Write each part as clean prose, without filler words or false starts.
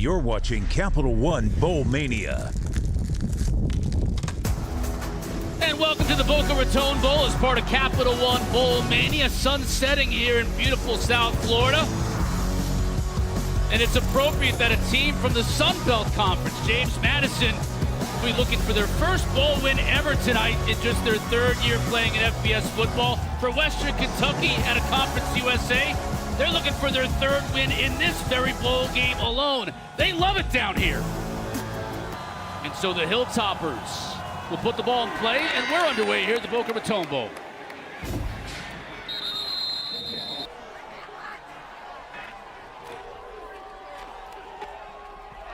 You're watching Capital One Bowl Mania. And welcome to the Boca Raton Bowl as part of Capital One Bowl Mania. Sun setting here in beautiful South Florida. And it's appropriate that a team from the Sun Belt Conference, James Madison, will be looking for their first bowl win ever tonight in just their third year playing in FBS football. For Western Kentucky at a Conference USA, they're looking for their third win in this very bowl game alone. They love it down here. And so the Hilltoppers will put the ball in play, and we're underway here at the Boca Raton Bowl.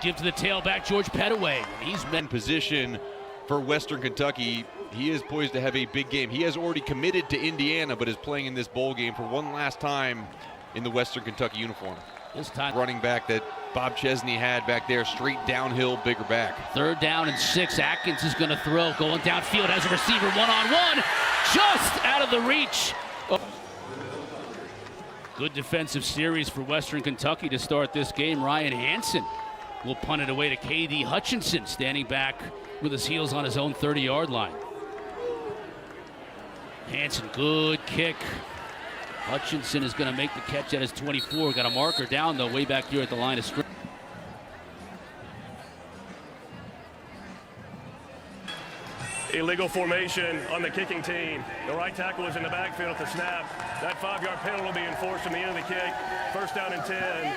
Give to the tailback, George Pettaway. He's in position for Western Kentucky. He is poised to have a big game. He has already committed to Indiana, but is playing in this bowl game for one last time in the Western Kentucky uniform. This time, running back that Bob Chesney had back there, straight downhill, bigger back. 3rd down and 6. Atkins is going to throw, going downfield, has a receiver one-on-one, just out of the reach. Oh. Good defensive series for Western Kentucky to start this game. Ryan Hansen will punt it away to K.D. Hutchinson, standing back with his heels on his own 30-yard line. Hansen, good kick. Hutchinson is going to make the catch at his 24. Got a marker down, though, way back here at the line of scrimmage. Illegal formation on the kicking team. The right tackle is in the backfield at the snap. That 5-yard penalty will be enforced from the end of the kick. 1st down and 10,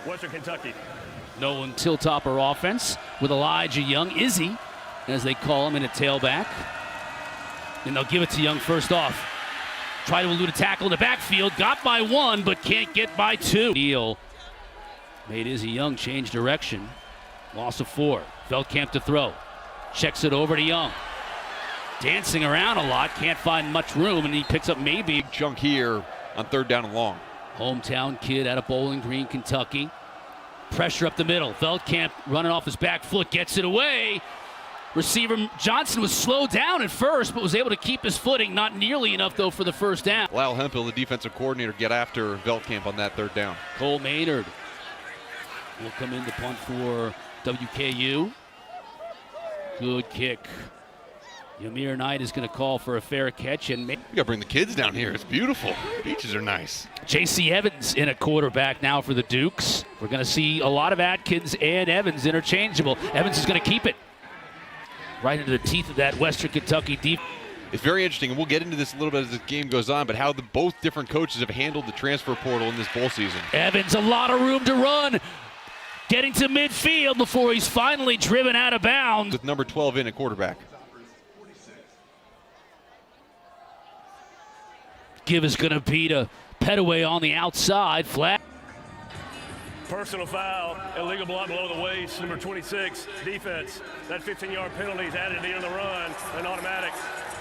Western Kentucky. Nolan Hilltopper offense with Elijah Young, Izzy, as they call him, in a tailback. And they'll give it to Young first off. Try to elude a tackle in the backfield. Got by 1, but can't get by 2. Neal made Izzy Young change direction. Loss of 4. Veldkamp to throw. Checks it over to Young. Dancing around a lot. Can't find much room, and he picks up maybe. Big chunk here on 3rd down and long. Hometown kid out of Bowling Green, Kentucky. Pressure up the middle. Veldkamp running off his back foot. Gets it away. Receiver Johnson was slowed down at first, but was able to keep his footing. Not nearly enough, though, for the 1st down. Lyle Hemphill, the defensive coordinator, get after Veldkamp on that 3rd down. Cole Maynard will come in to punt for WKU. Good kick. Ymir Knight is going to call for a fair catch. And you got to bring the kids down here. It's beautiful. Beaches are nice. J.C. Evans in a quarterback now for the Dukes. We're going to see a lot of Atkins and Evans interchangeable. Evans is going to keep it right into the teeth of that Western Kentucky defense. It's very interesting, and we'll get into this a little bit as the game goes on, but how both different coaches have handled the transfer portal in this bowl season. Evans, a lot of room to run. Getting to midfield before he's finally driven out of bounds. With number 12 in at quarterback. Give is going to beat a Pettaway on the outside. Flat. Personal foul, illegal block below the waist, number 26, defense. That 15-yard penalty is added at the end of the run, an automatic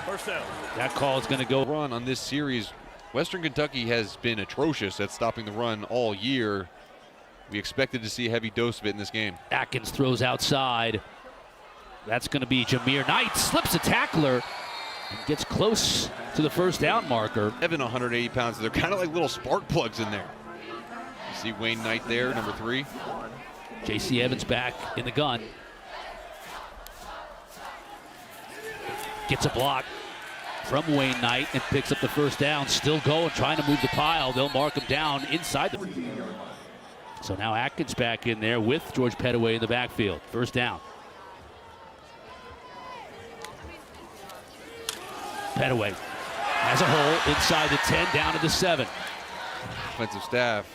1st down. That call is going to go. Run on this series. Western Kentucky has been atrocious at stopping the run all year. We expected to see a heavy dose of it in this game. Atkins throws outside. That's going to be Ymir Knight. Slips a tackler and gets close to the 1st down marker. 180 pounds. They're kind of like little spark plugs in there. You see Wayne Knight there, number 3. J.C. Evans back in the gun. Gets a block from Wayne Knight and picks up the 1st down. Still going, trying to move the pile. They'll mark him down inside the. So now Atkins back in there with George Pettaway in the backfield. 1st down. Pettaway has a hole inside the 10, down to the 7. Offensive staff,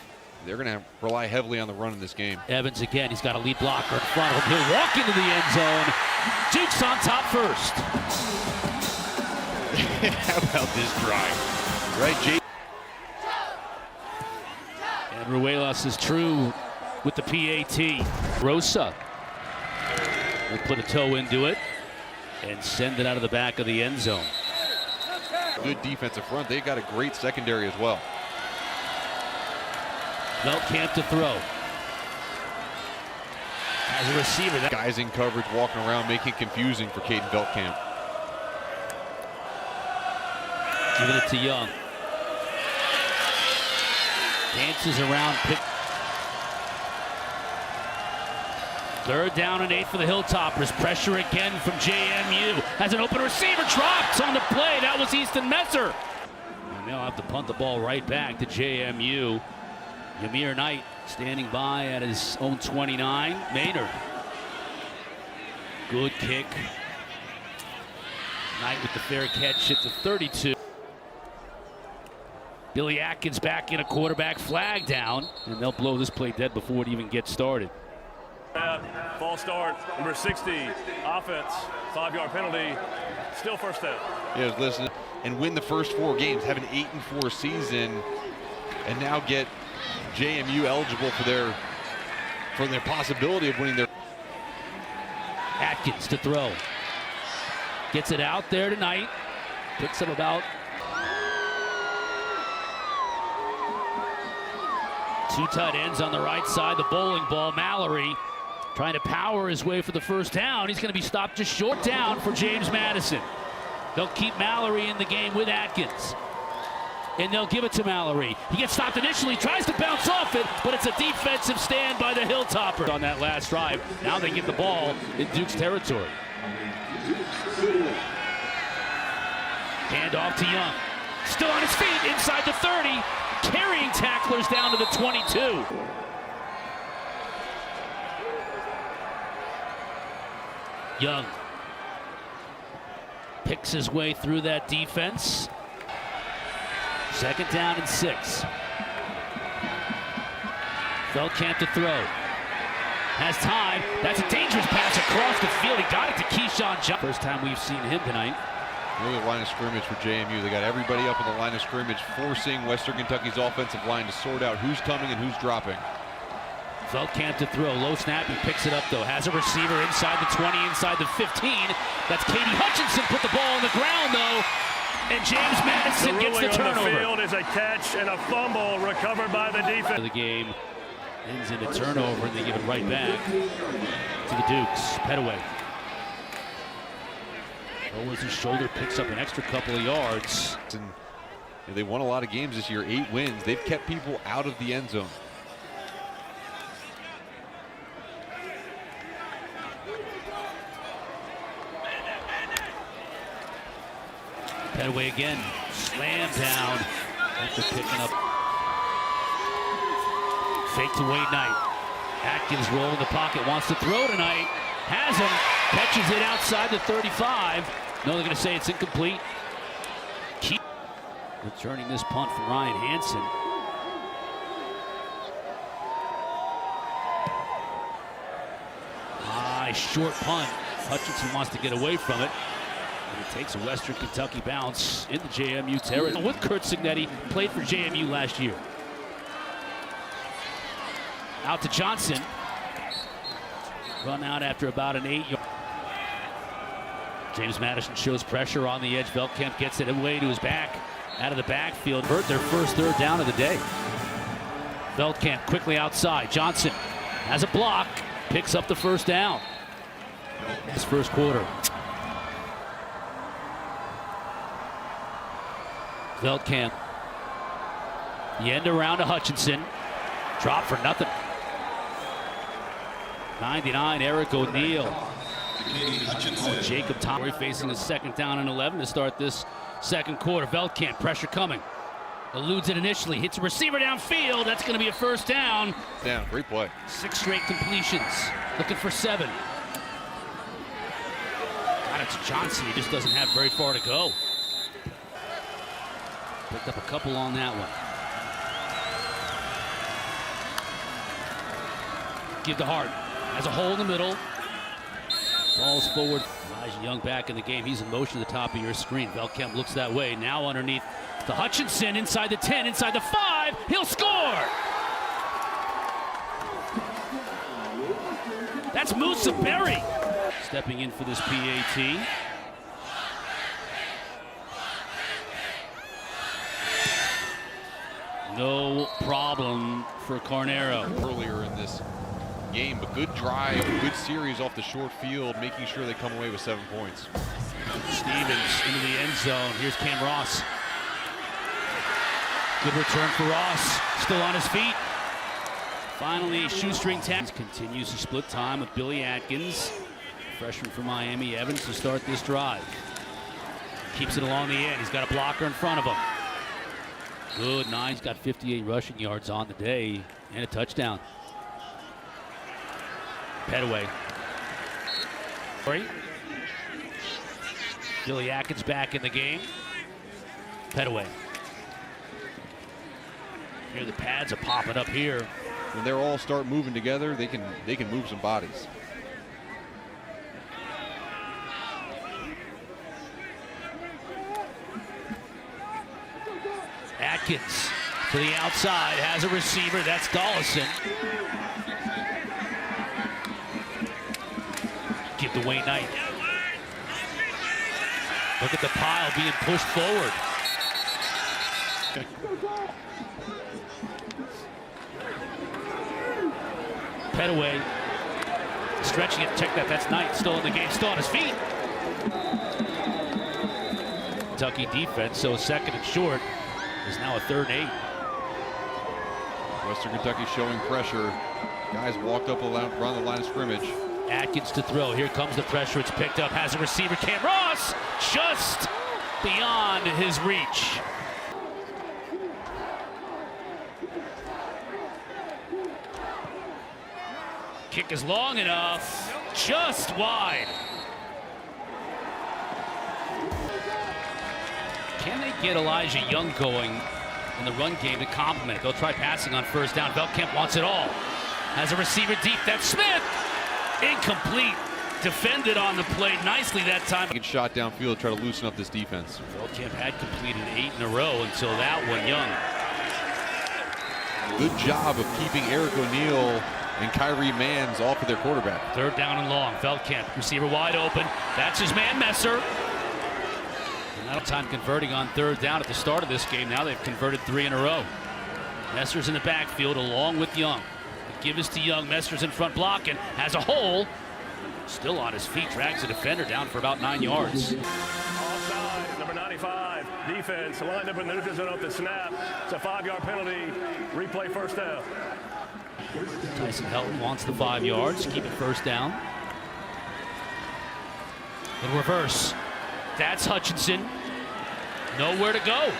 they're going to rely heavily on the run in this game. Evans again, he's got a lead blocker in front of him. He'll walk into the end zone. Dukes on top first. How about this drive? Right, Jay? And Ruelas is true with the PAT. Rosa will put a toe into it and send it out of the back of the end zone. Good defensive front. They got a great secondary as well. Veldkamp to throw. As a receiver. Guys in coverage walking around, making it confusing for Caden Veldkamp. Giving it to Young. Dances around, Third down and 8 for the Hilltoppers. Pressure again from JMU. Has an open receiver, dropped on the play. That was Easton Messer. And they'll have to punt the ball right back to JMU. Yamir Knight standing by at his own 29. Maynard. Good kick. Knight with the fair catch at the 32. Billy Atkins back in a quarterback flag down, and they'll blow this play dead before it even gets started. False start, number 60, offense, 5-yard penalty, still first down. Yeah, listen, and win the first 4 games, have an 8-4 season, and now get JMU eligible for their possibility of winning their. Atkins to throw. Gets it out there tonight. Picks up about 2 tight ends on the right side. The bowling ball. Mallory trying to power his way for the first down. He's going to be stopped just short down for James Madison. They'll keep Mallory in the game with Atkins. And they'll give it to Mallory. He gets stopped initially, tries to bounce off it, but it's a defensive stand by the Hilltoppers on that last drive. Now they get the ball in Duke's territory. Hand off to Young. Still on his feet inside the 30. Carrying tacklers down to the 22. Young picks his way through that defense. Second down and 6. Feldkamp to throw. Has time. That's a dangerous pass across the field. He got it to Keyshawn Johnson. First time we've seen him tonight. Really line of scrimmage for JMU. They got everybody up in the line of scrimmage, forcing Western Kentucky's offensive line to sort out who's coming and who's dropping. Feldkamp to throw. Low snap. He picks it up, though. Has a receiver inside the 20, inside the 15. That's Katie Hutchinson. Put the ball on the ground, though. And James Madison gets the turnover. The field is a catch and a fumble recovered by the defense. The game ends in a turnover, and they give it right back to the Dukes. Petaway. Lowers his shoulder, picks up an extra couple of yards. And they won a lot of games this year, 8 wins. They've kept people out of the end zone. Petaway again, slam down after picking up. Fake to Wade Knight. Atkins roll in the pocket, wants to throw tonight. Has him, catches it outside the 35. No, they're going to say it's incomplete. Keep returning this punt from Ryan Hansen. High, short punt. Hutchinson wants to get away from it. And it takes a Western Kentucky bounce in the JMU territory. With Kurt Signetti, played for JMU last year. Out to Johnson. Run out after about an 8-yard. James Madison shows pressure on the edge. Feldkamp gets it away to his back. Out of the backfield. Hurt their first third down of the day. Feldkamp quickly outside. Johnson has a block. Picks up the first down. His first quarter. Feldkamp. The end around to Hutchinson. Drop for nothing. 99, Eric O'Neal. Jacob Towery facing a second down and 11 to start this second quarter. Feldkamp, pressure coming. Eludes it initially, hits a receiver downfield. That's going to be a first down. Yeah, great play. 6 straight completions. Looking for 7. Got it to Johnson. He just doesn't have very far to go. Picked up a couple on that one. Give to Hart. Has a hole in the middle. Balls forward. Elijah Young back in the game. He's in motion at the top of your screen. Feldkamp looks that way. Now underneath to Hutchinson. Inside the 10, inside the 5. He'll score! That's Musa Berry stepping in for this PAT. No problem for Carnero. Earlier in this game, but good drive, good series off the short field, making sure they come away with 7 points. Stevens into the end zone. Here's Cam Ross. Good return for Ross. Still on his feet. Finally, shoestring tap. Continues to split time with Billy Atkins. Freshman from Miami, Evans, to start this drive. Keeps it along the end. He's got a blocker in front of him. Good, he's got 58 rushing yards on the day and a touchdown. Petaway. Billy Atkins back in the game. Petaway. Here the pads are popping up here. When they all start moving together, they can move some bodies. Atkins to the outside, has a receiver, that's Dollison. Give to Wayne Knight. Look at the pile being pushed forward. Petaway stretching it, check that, that's Knight, still in the game, still on his feet. Kentucky defense, so second and short is now a 3rd and 8. Western Kentucky showing pressure. Guys walked up around the line of scrimmage. Atkins to throw, here comes the pressure, it's picked up, has a receiver, Cam Ross, just beyond his reach. Kick is long enough, just wide. Can they get Elijah Young going in the run game to complement it? They'll try passing on first down. Velkamp wants it all. Has a receiver deep, that's Smith. Incomplete. Defended on the play nicely that time. Get shot downfield, try to loosen up this defense. Velkamp had completed 8 in a row until that one. Young. Good job of keeping Eric O'Neal and Kyrie Mans off of their quarterback. 3rd down and long. Velkamp, receiver wide open. That's his man, Messer. And that time converting on 3rd down at the start of this game. Now they've converted 3 in a row. Messer's in the backfield along with Young. The give is to Young. Messer's in front blocking. Has a hole. Still on his feet. Drags the defender down for about 9 yards. Offside, number 95. Defense lined up in the neutral zone at the snap. It's a 5-yard penalty. Replay first down. Tyson Helton wants the 5 yards. Keep it first down. In reverse. That's Hutchinson. Nowhere to go.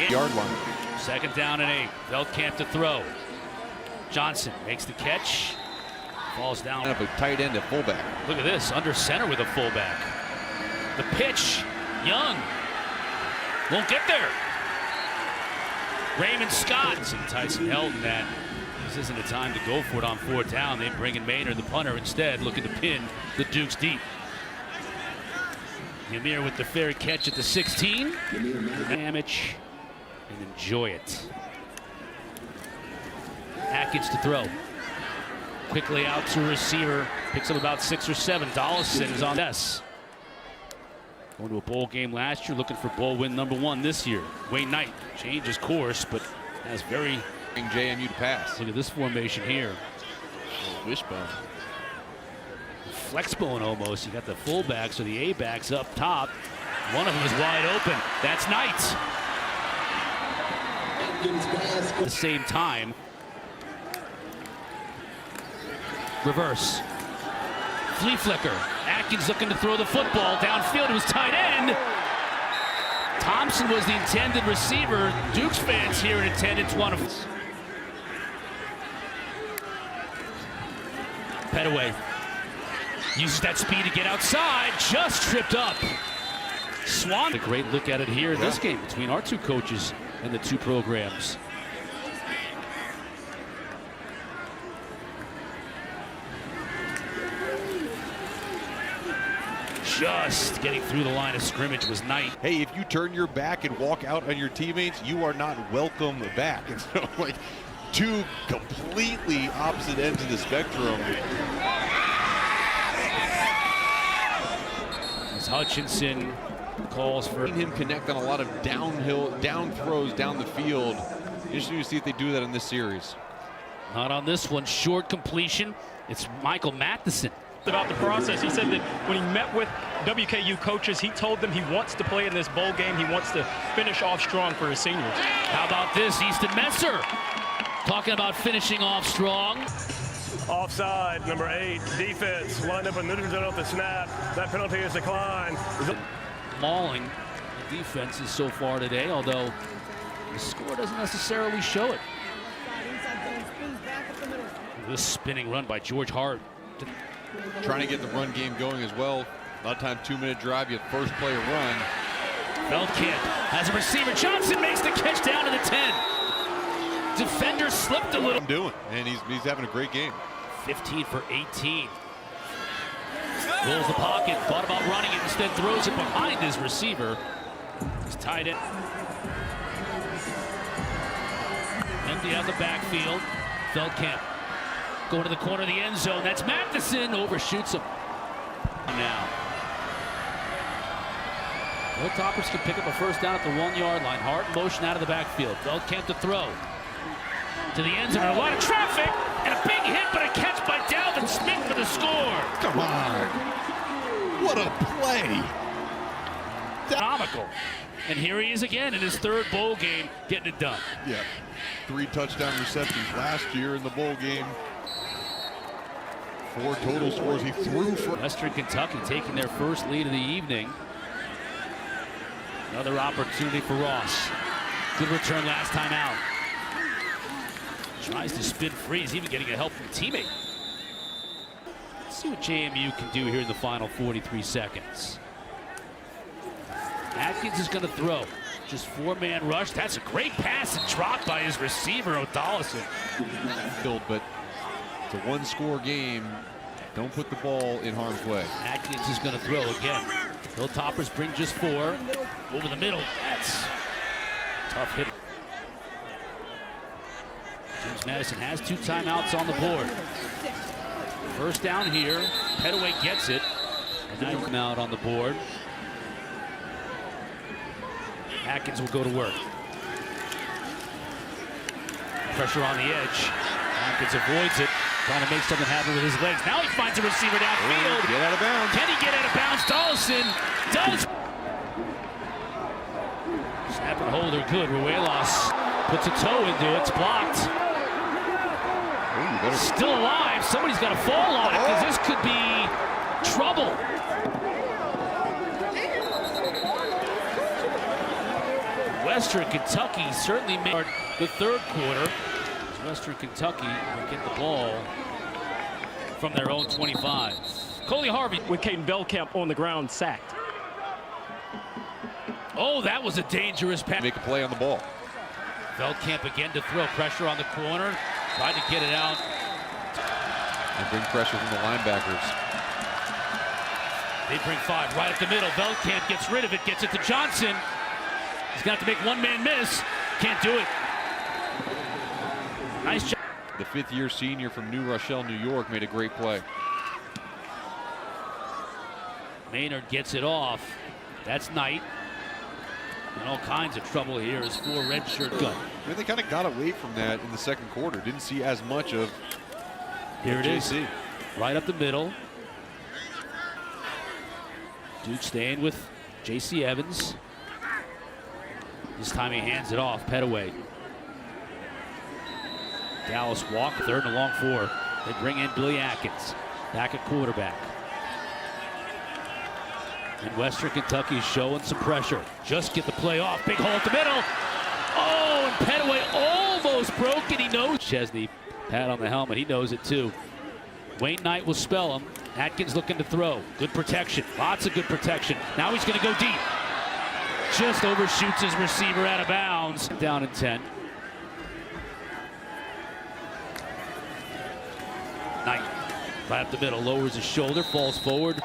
Yard line. 2nd down and 8. Velkamp to throw. Johnson makes the catch. Falls down. Up a tight end at fullback. Look at this. Under center with a fullback. The pitch. Young. Won't get there. Raymond Scott. And Tyson Helton that this isn't the time to go for it on 4th down. They bring in Maynard, the punter, instead, looking to pin the Dukes deep. Ymir with the fair catch at the 16. Damage and enjoy it. Atkins to throw. Quickly out to a receiver. Picks up about 6 or 7. Dollison is on this. Going to a bowl game last year, looking for bowl win number 1 this year. Wayne Knight changes course, but has very... JMU to pass. Look at this formation here. Wishbone. Flexbone almost. You got the fullbacks or the A-backs up top. One of them is wide open. That's Knight. At the same time. Reverse. Flea flicker. Atkins looking to throw the football downfield to his tight end. Thompson was the intended receiver. Dukes fans here in attendance want to... Petaway uses that speed to get outside, just tripped up. Swan. A great look at it here in this game between our 2 coaches and the 2 programs. Just getting through the line of scrimmage was Knight. Hey, if you turn your back and walk out on your teammates, you are not welcome back. And so, like, 2 completely opposite ends of the spectrum. As Hutchinson calls for him connect on a lot of down throws down the field. Interesting to see if they do that in this series. Not on this one. Short completion. It's Michael Madison. About the process, he said that when he met with WKU coaches, he told them he wants to play in this bowl game. He wants to finish off strong for his seniors. How about this? Easton Messer Talking about finishing off strong. Offside, number 8, defense, lined up in neutral zone off the snap. That penalty is declined. Mauling the defenses so far today, although the score doesn't necessarily show it. This spinning run by George Hart. Trying to get the run game going as well. A lot of times, 2-minute drive, you have first play run. Feldkamp has a receiver. Johnson makes the catch down to the 10. Defender slipped a little. And he's having a great game. 15 for 18. Rolls the pocket, thought about running it, instead throws it behind his receiver. He's tied it. Empty out the backfield. Feldkamp going to the corner of the end zone. That's Madison, overshoots him. Now. Hilltoppers can pick up a first down at the 1-yard line. Hart in motion out of the backfield. Feldkamp to throw. To the end zone, a lot of traffic, and a big hit, but a catch by Dalvin Smith for the score. Come on. What a play. Comical. And here he is again in his third bowl game, getting it done. Yeah. 3 touchdown receptions last year in the bowl game. 4 total scores he threw for. Western Kentucky taking their first lead of the evening. Another opportunity for Ross. Good return last time out. Tries to spin free. He's even getting a help from a teammate. Let's see what JMU can do here in the final 43 seconds. Atkins is going to throw. Just 4-man rush. That's a great pass and dropped by his receiver, O'Dollison. But it's a 1-score game. Don't put the ball in harm's way. Atkins is going to throw again. Hilltoppers bring just 4. Over the middle. That's a tough hit. James Madison has 2 timeouts on the board. First down here. Petaway gets it. And now come out on the board. Atkins will go to work. Pressure on the edge. Atkins avoids it. Trying to make something happen with his legs. Now he finds a receiver downfield. Get out of bounds. Can he get out of bounds? Dollison does. Snap and hold are good. Ruelas puts a toe into it. It's blocked. Still alive. Somebody's got to fall on it because this could be trouble. Western Kentucky certainly made the third quarter. Western Kentucky will get the ball from their own 25. Coley Harvey with Caden Feldkamp on the ground, sacked. Oh, that was a dangerous pass. Make a play on the ball. Feldkamp again to throw. Pressure on the corner. Tried to get it out. And bring pressure from the linebackers. They bring 5 right up the middle. Feldkamp gets rid of it, gets it to Johnson. He's got to make 1-man miss. Can't do it. Nice job. The 5th-year senior from New Rochelle, New York, made a great play. Maynard gets it off. That's Knight. In all kinds of trouble here is 4 redshirt gun. I mean, they kind of got away from that in the second quarter. Didn't see as much of here it JC. is. Right up the middle. Duke staying with J.C. Evans. This time he hands it off. Petaway. Dallas walk, 3rd and a long 4. They bring in Billy Atkins, back at quarterback. And Western Kentucky showing some pressure. Just get the play off. Big hole at the middle. Oh, and Petaway almost broke it. He knows. Chesney, pat on the helmet. He knows it too. Wayne Knight will spell him. Atkins looking to throw. Good protection. Lots of good protection. Now he's going to go deep. Just overshoots his receiver out of bounds. Down in 10. Knight, right up the middle, lowers his shoulder, falls forward.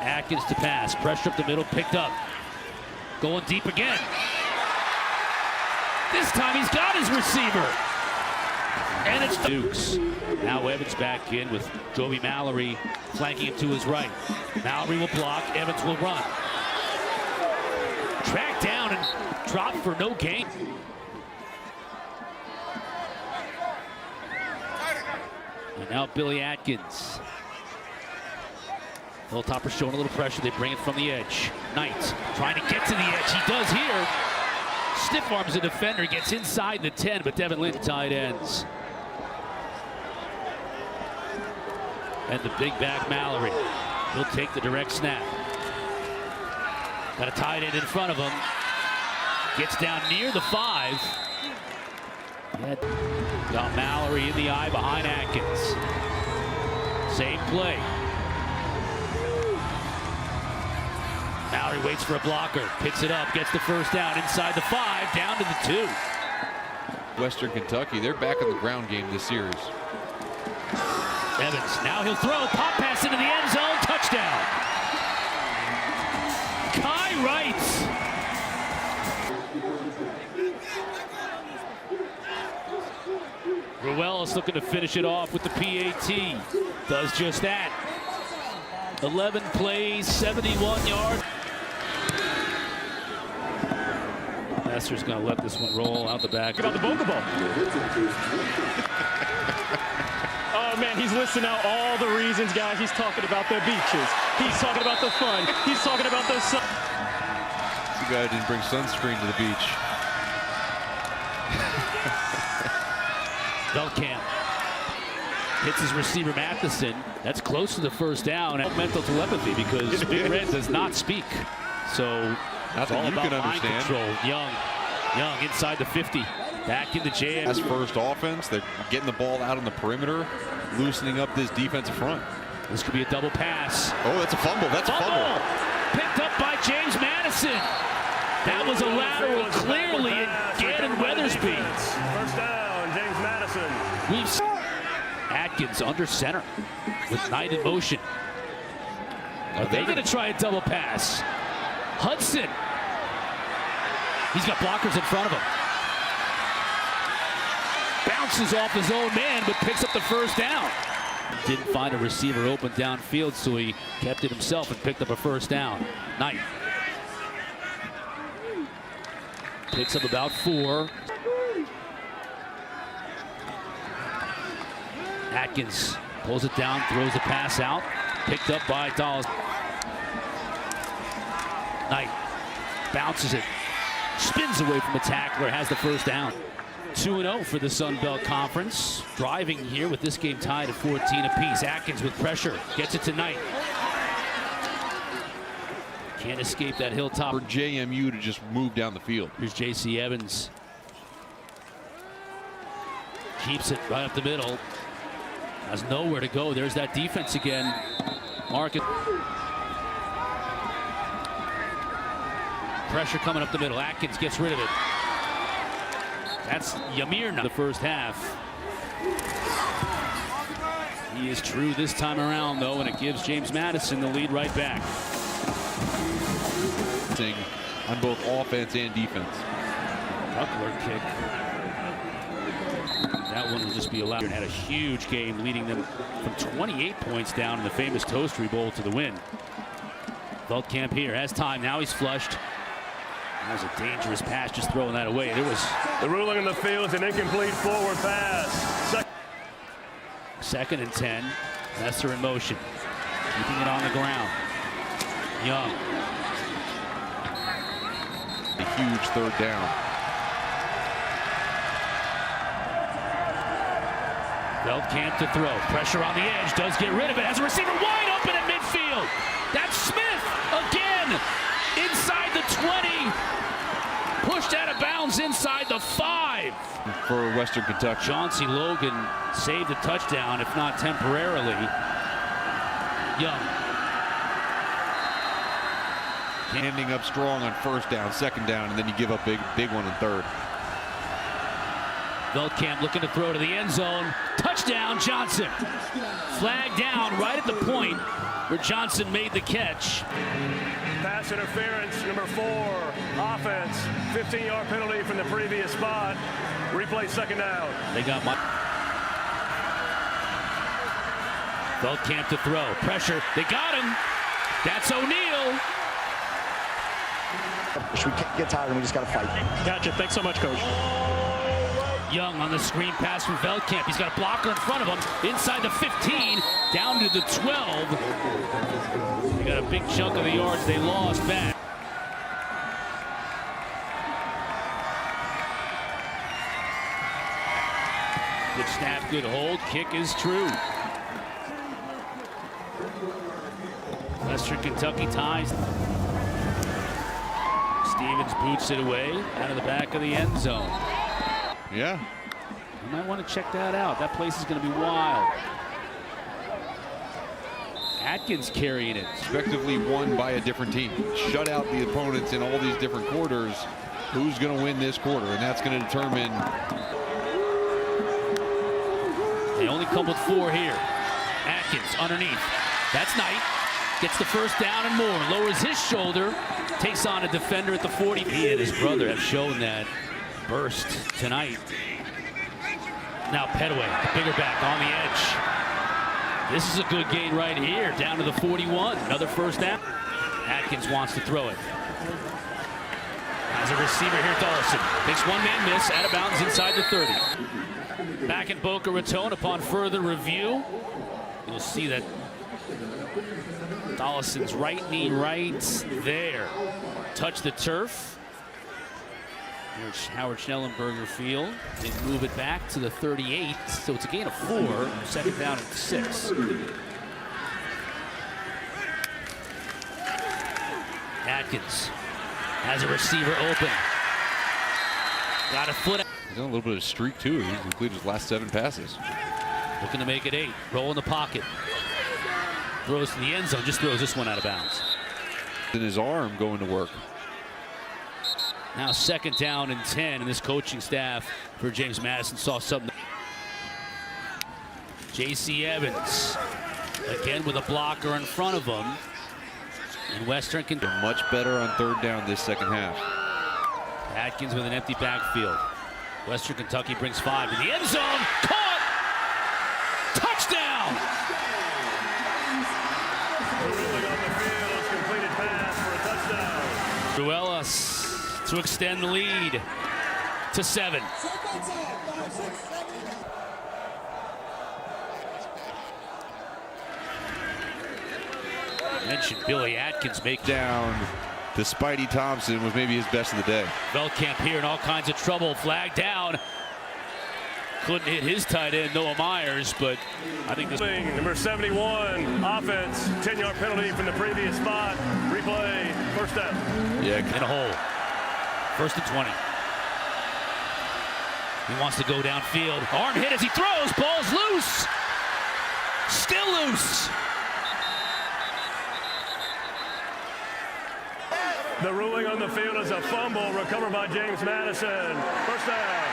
Atkins to pass, pressure up the middle, picked up. Going deep again. This time he's got his receiver. And it's Dukes. Now Evans back in with Joby Mallory flanking him to his right. Mallory will block, Evans will run. Tracked down and dropped for no gain. And now Billy Atkins. Hilltoppers showing a little pressure. They bring it from the edge. Knight trying to get to the edge. He does here. Stiff arms the defender, gets inside the 10, but Devin Lynch tight ends. And the big back Mallory. He'll take the direct snap. Got a tight end in front of him. Gets down near the 5. Got Mallory in the eye behind Atkins. Same play. Mallory waits for a blocker, picks it up, gets the first down inside the 5, down to the 2. Western Kentucky, they're back in the ground game this series. Evans, now he'll throw, pop pass into the end zone, touchdown. Kai Wright. Ruelas looking to finish it off with the PAT. Does just that. 11 plays, 71 yards. Nestor's going to let this one roll out the back. About the Boca Bowl. Oh, man, he's listing out all the reasons, guys. He's talking about the beaches. He's talking about the fun. He's talking about the sun. This guy didn't bring sunscreen to the beach. Veldkamp hits his receiver Madison. That's close to the first down. Mental telepathy because Big Red does not speak. So Nothing all you about can mind understand. control. Young inside the 50. Back into jam. That's first offense. They're getting the ball out on the perimeter, loosening up this defensive front. This could be a double pass. Oh, that's a fumble. That's a fumble. Picked up by James Madison. That was a lateral clearly in Weathersby. First down, James Madison. We've seen Atkins under center with Knight in motion. Are they going to try a double pass? Hudson. He's got blockers in front of him. Bounces off his own man, but picks up the first down. Didn't find a receiver open downfield, so he kept it himself and picked up a first down. Knight. Picks up about 4. Atkins pulls it down, throws the pass out. Picked up by Dawes. Knight bounces it. Spins away from the tackler, has the first down. 2-0 for the Sun Belt Conference. Driving here with this game tied at 14 apiece. Atkins with pressure, gets it to Knight. Can't escape that Hilltop. For JMU to just move down the field. Here's J.C. Evans. Keeps it right up the middle. Has nowhere to go. There's that defense again. Market. Pressure coming up the middle. Atkins gets rid of it. That's Yamir now. The first half. He is true this time around, though, and it gives James Madison the lead right back. On both offense and defense. Buckler kick. That one will just be allowed. And had a huge game, leading them from 28 points down in the famous Toastery Bowl to the win. Veldkamp here has time. Now he's flushed. That was a dangerous pass, just throwing that away. There was The ruling in the field is an incomplete forward pass. second and 10. Nestor in motion, keeping it on the ground. Young. A huge third down. Veldkamp to throw. Pressure on the edge. Does get rid of it. Has a receiver wide open at midfield. That's Smith again. Inside the 20. Pushed out of bounds inside the 5. For Western Kentucky. Chauncey Logan saved the touchdown, if not temporarily. Young. Ending up strong on first down, second down, and then you give up big one on third. Veldkamp looking to throw to the end zone. Touchdown, Johnson. Flag down right at the point where Johnson made the catch. Pass interference, number 4. Offense, 15-yard penalty from the previous spot. Replay second down. They got Veldkamp to throw. Pressure. They got him. That's O'Neal. We can't get tired and we just got to fight. Gotcha. Thanks so much, Coach. Young on the screen pass from Veldkamp. He's got a blocker in front of him. Inside the 15, down to the 12. They got a big chunk of the yards they lost back. Good snap, good hold. Kick is true. Western Kentucky ties. Stevens boots it away out of the back of the end zone. Yeah. You might want to check that out. That place is going to be wild. Atkins carrying it. Respectively won by a different team. Shut out the opponents in all these different quarters. Who's going to win this quarter? And that's going to determine. They only come with 4 here. Atkins underneath. That's Knight. Gets the first down and more. Lowers his shoulder. Takes on a defender at the 40. He and his brother have shown that burst tonight. Now Petaway, the bigger back on the edge. This is a good gain right here. Down to the 41. Another first down. Atkins wants to throw it. As a receiver here, Dawson makes one-man miss, out of bounds inside the 30. Back in Boca Raton upon further review. You'll see that Dawson's right knee right there. Touch the turf. Here's Howard Schnellenberger field. They move it back to the 38, so it's a gain of 4. Second down and 6. Atkins has a receiver open. Got a foot. He's on a little bit of a streak too. He's completed his last 7 passes. Looking to make it 8. Roll in the pocket. Throws to the end zone. Just throws this one out of bounds. And his arm going to work. Now second down and 10. And this coaching staff for James Madison saw something. J.C. Evans again with a blocker in front of him. And Western can Much better on 3rd down this second half. Atkins with an empty backfield. Western Kentucky brings 5 to the end zone. Caught! Touchdown! Completed pass for a touchdown. Ruelas to extend the lead to 7. Mentioned Billy Atkins make Down to Spidey Thompson was maybe his best of the day. Veldkamp here in all kinds of trouble. Flag down. Couldn't hit his tight end, Noah Myers, but I think this. Number 71, offense, 10-yard penalty from the previous spot. Replay, first down. Yeah. In a hole. 1st and 20. He wants to go downfield. Arm hit as he throws. Ball's loose. Still loose. The ruling on the field is a fumble recovered by James Madison. First down.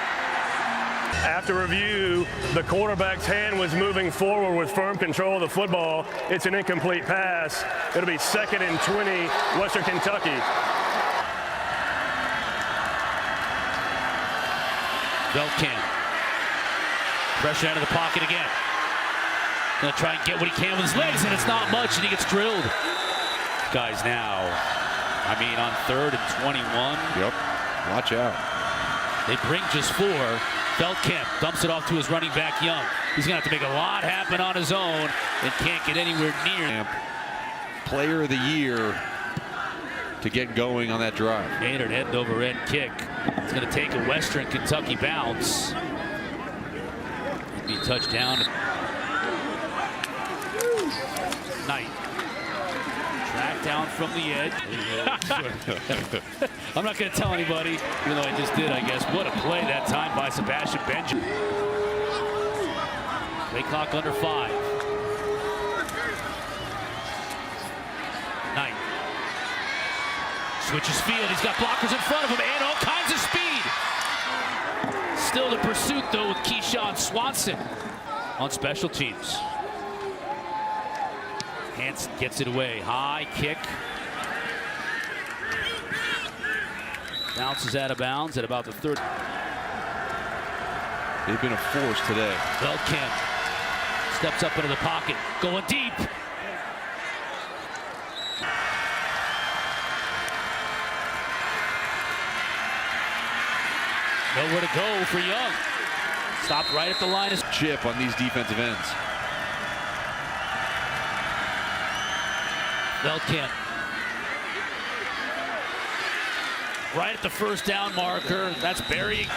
After review, the quarterback's hand was moving forward with firm control of the football. It's an incomplete pass. It'll be 2nd and 20, Western Kentucky. Veldkamp. Pressure out of the pocket again. Gonna try and get what he can with his legs, and it's not much, and he gets drilled. Guys now, I mean, on 3rd and 21. Yep. Watch out. They bring just 4. Veldkamp dumps it off to his running back, Young. He's going to have to make a lot happen on his own and can't get anywhere near. Player of the year to get going on that drive. Maynard head over end kick. It's going to take a Western Kentucky bounce. It'd be a touchdown. Knight. Track down from the edge. I'm not going to tell anybody, even though I just did, I guess. What a play that time by Sebastian Benjamin. Play clock under 5. Knight. Switches field. He's got blockers in front of him and all kinds of speed. Still the pursuit, though, with Keyshawn Swanson on special teams. Hansen gets it away. High kick. Bounces out of bounds at about the 30. They've been a force today. Veldkamp steps up into the pocket, going deep. Nowhere to go for Young. Stopped right at the line. Chip on these defensive ends. Veldkamp. Right at the first down marker. That's burying.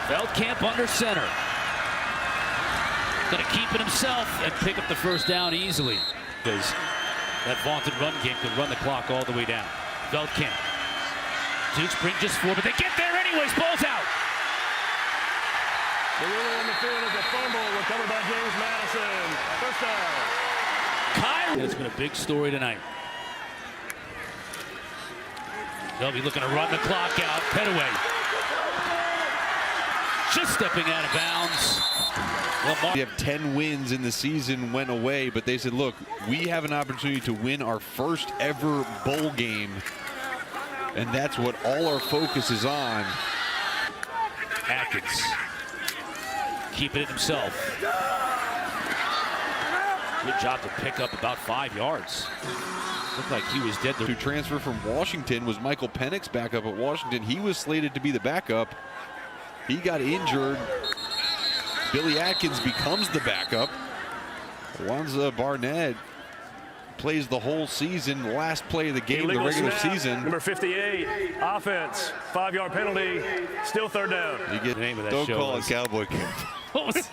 Feldkamp under center. Going to keep it himself and pick up the first down easily. Because that vaunted run game could run the clock all the way down. Feldkamp. Dukes bring just 4, but they get there anyways. Ball's out. The ruler on the field is a fumble recovered by James Madison. First down. It's been a big story tonight. They'll be looking to run the clock out. Petaway. Just stepping out of bounds. We have 10 wins in the season went away, but they said, look, we have an opportunity to win our first ever bowl game, and that's what all our focus is on. Atkins keeping it himself. Good job to pick up about 5 yards. Looked like he was dead. To transfer from Washington was Michael Penix, backup at Washington. He was slated to be the backup. He got injured. Billy Atkins becomes the backup. Wanza Barnett plays the whole season. Last play of the game, Illegal the regular snap, season. Number 58, offense, 5-yard penalty, still third down. You get, The name of that don't show call was- it cowboy camp. What was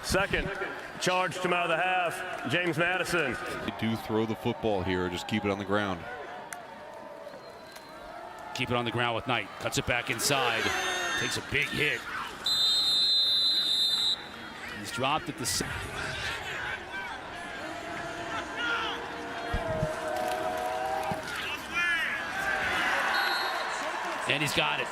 Second, charge to come out of the half, James Madison. They do throw the football here, just keep it on the ground. Keep it on the ground with Knight. Cuts it back inside. Takes a big hit. He's dropped at the... And he's got it.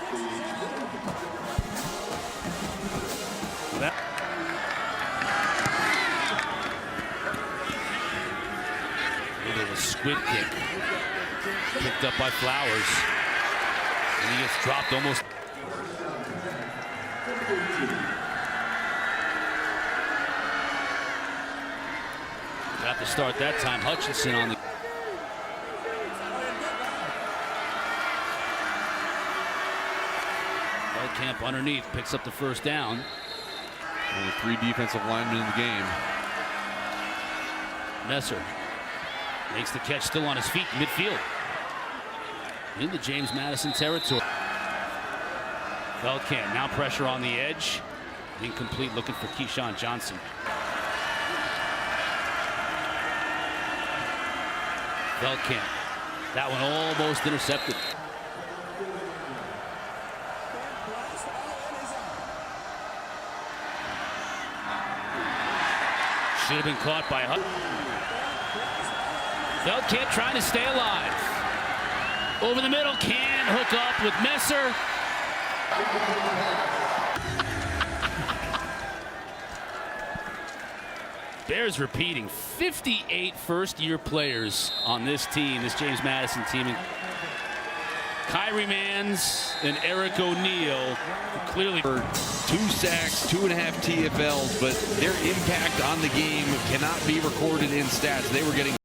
A little squid kick. Picked up by Flowers. And he gets dropped almost. Got to start that time. Hutchinson on the... Feldkamp underneath, picks up the first down. Only 3 defensive linemen in the game. Messer makes the catch, still on his feet, midfield. In the James Madison territory. Feldkamp, now pressure on the edge. Incomplete, looking for Keyshawn Johnson. Feldkamp, that one almost intercepted. Should have been caught by Hutt. Feldkamp trying to stay alive. Over the middle, can hook up with Messer. Bears repeating, 58 first-year players on this team, this James Madison team. Kyrie Mans and Eric O'Neal clearly... 2 sacks, 2.5 TFLs, but their impact on the game cannot be recorded in stats. They were getting